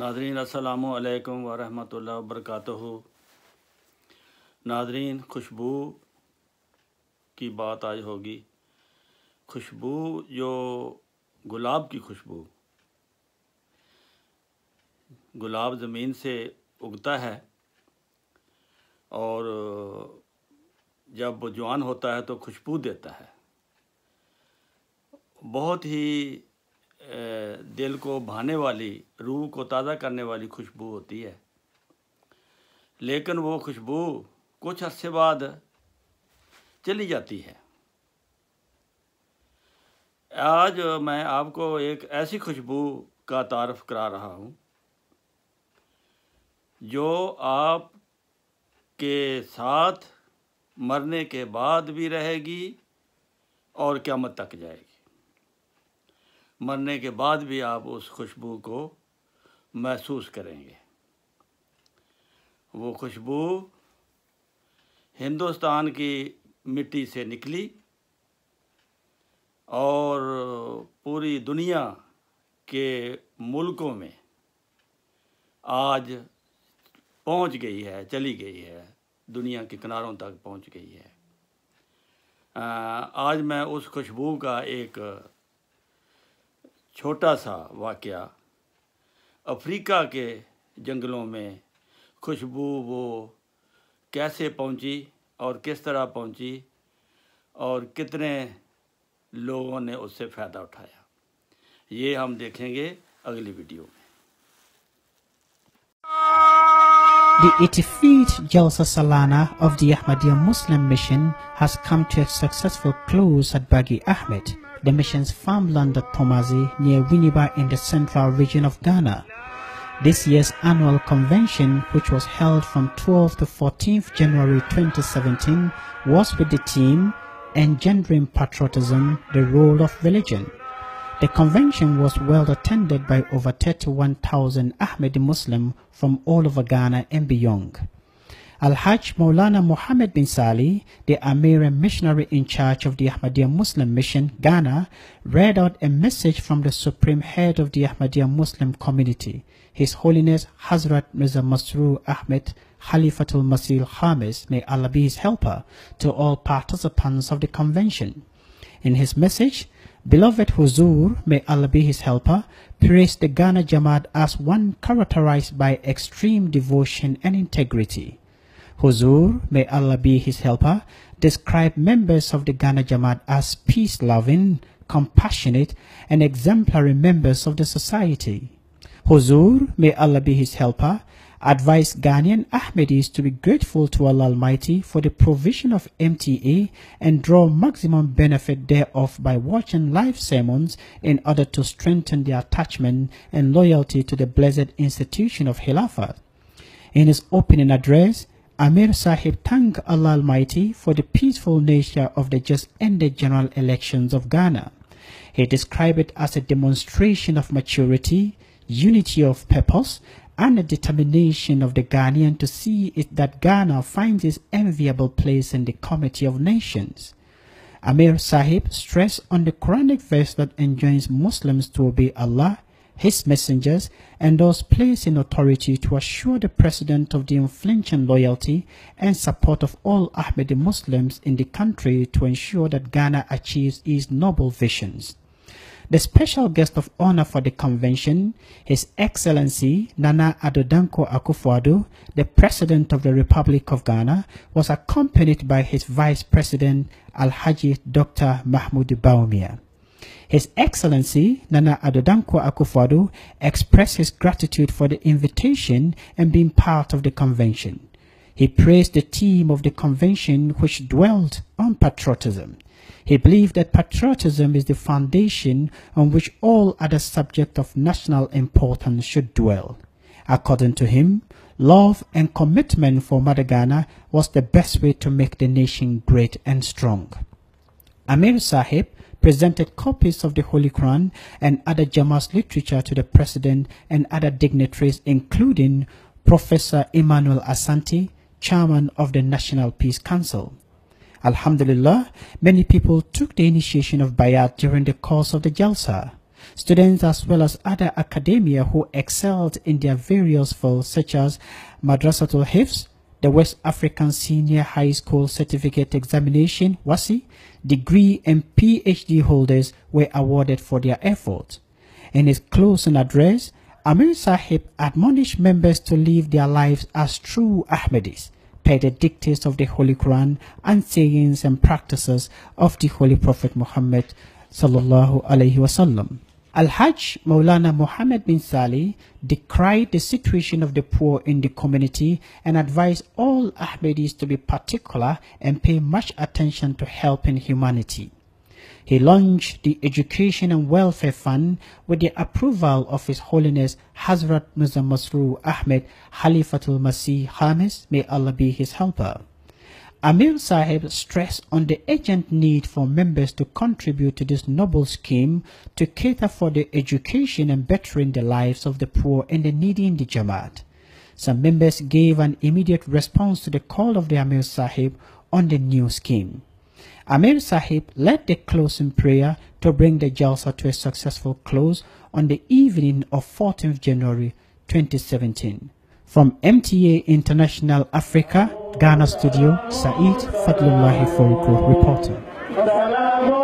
ناظرین السلام علیکم ورحمۃ اللہ وبرکاتہ۔ ناظرین، خوشبو کی بات آج ہوگی۔ خوشبو جو گلاب کی خوشبو، گلاب زمین سے اگتا ہے اور جب وہ جوان ہوتا ہے تو خوشبو دیتا ہے۔ بہت ہی دل کو بھانے والی، روح کو تازہ کرنے والی خوشبو ہوتی ہے، لیکن وہ خوشبو کچھ عرصے بعد چلی جاتی ہے۔ آج میں آپ کو ایک ایسی خوشبو کا تعارف کرا رہا ہوں جو آپ کے ساتھ مرنے کے بعد بھی رہے گی اور قیامت تک جائے گی۔ مرنے کے بعد بھی آپ اس خوشبو کو محسوس کریں گے۔ وہ خوشبو ہندوستان کی مٹی سے نکلی اور پوری دنیا کے ملکوں میں آج پہنچ گئی ہے، چلی گئی ہے، دنیا کے کناروں تک پہنچ گئی ہے۔ آج میں اس خوشبو کا ایک چھوٹا سا واقعہ، افریکہ کے جنگلوں میں خوشبو وہ کیسے پہنچی اور کس طرح پہنچی اور کتنے لوگوں نے اس سے فائدہ اٹھایا، یہ ہم دیکھیں گے اگلی ویڈیو میں۔ The 85th Jalsa Salana of the Ahmadiyya Muslim Mission has come to a successful close at Bagi Ahmed, the mission's farmland at Tomazi near Winneba in the central region of Ghana. This year's annual convention, which was held from 12th to 14th January 2017, was with the theme Engendering Patriotism, the Role of Religion. The convention was well attended by over 31,000 Ahmadi Muslims from all over Ghana and beyond. Al-Hajj Maulana Muhammad bin Salih, the Amir and missionary in charge of the Ahmadiyya Muslim Mission, Ghana, read out a message from the supreme head of the Ahmadiyya Muslim community, His Holiness Hazrat Mirza Masroor Ahmed Khalifatul Masih Khamis, may Allah be his helper, to all participants of the convention. In his message, Beloved Huzur, may Allah be his helper, praised the Ghana Jamaat as one characterized by extreme devotion and integrity. Huzur, may Allah be his helper, described members of the Ghana Jamaat as peace-loving, compassionate, and exemplary members of the society. Huzur, may Allah be his helper, advised Ghanaian Ahmadis to be grateful to Allah Almighty for the provision of MTA and draw maximum benefit thereof by watching live sermons in order to strengthen their attachment and loyalty to the blessed institution of Khilafat. In his opening address, Amir Sahib thanked Allah Almighty for the peaceful nature of the just ended general elections of Ghana. He described it as a demonstration of maturity, unity of purpose, and a determination of the Ghanaian to see it that Ghana finds its enviable place in the comity of nations. Amir Sahib stressed on the Quranic verse that enjoins Muslims to obey Allah, His messengers, and those placed in authority to assure the President of the unflinching loyalty and support of all Ahmadi Muslims in the country to ensure that Ghana achieves its noble visions. The special guest of honor for the convention, His Excellency Nana Addo Dankwa Akufo-Addo, the President of the Republic of Ghana, was accompanied by his Vice President Alhaji Dr. Mahmoud Bawumia. His Excellency Nana Addo Dankwa Akufo-Addo expressed his gratitude for the invitation and being part of the convention. He praised the theme of the convention, which dwelt on patriotism. He believed that patriotism is the foundation on which all other subjects of national importance should dwell. According to him, love and commitment for Mother Ghana was the best way to make the nation great and strong. Amir Sahib presented copies of the Holy Quran and other Jamaat's literature to the President and other dignitaries, including Professor Emmanuel Asante, Chairman of the National Peace Council. Alhamdulillah, many people took the initiation of Bayat during the course of the Jalsa. Students as well as other academia who excelled in their various fields such as Madrasatul Hifz, the West African Senior High School Certificate Examination, WASI, degree and PhD holders were awarded for their efforts. In his closing address, Amir Sahib admonished members to live their lives as true Ahmadis, per the dictates of the Holy Quran and sayings and practices of the Holy Prophet Muhammad sallallahu alaihi wasallam. Al-Hajj Maulana Muhammad bin Salih decried the situation of the poor in the community and advised all Ahmadis to be particular and pay much attention to helping humanity. He launched the Education and Welfare Fund with the approval of His Holiness Hazrat Mirza Masroor Ahmed Khalifatul Masih Khamis, may Allah be his helper. Amir Sahib stressed on the urgent need for members to contribute to this noble scheme to cater for the education and bettering the lives of the poor and the needy in the Jamaat. Some members gave an immediate response to the call of the Amir Sahib on the new scheme. Amir Sahib led the closing prayer to bring the Jalsa to a successful close on the evening of 14th January 2017. From MTA International Africa, Ghana studio, Saeed Fadlullahi Foruku reporting.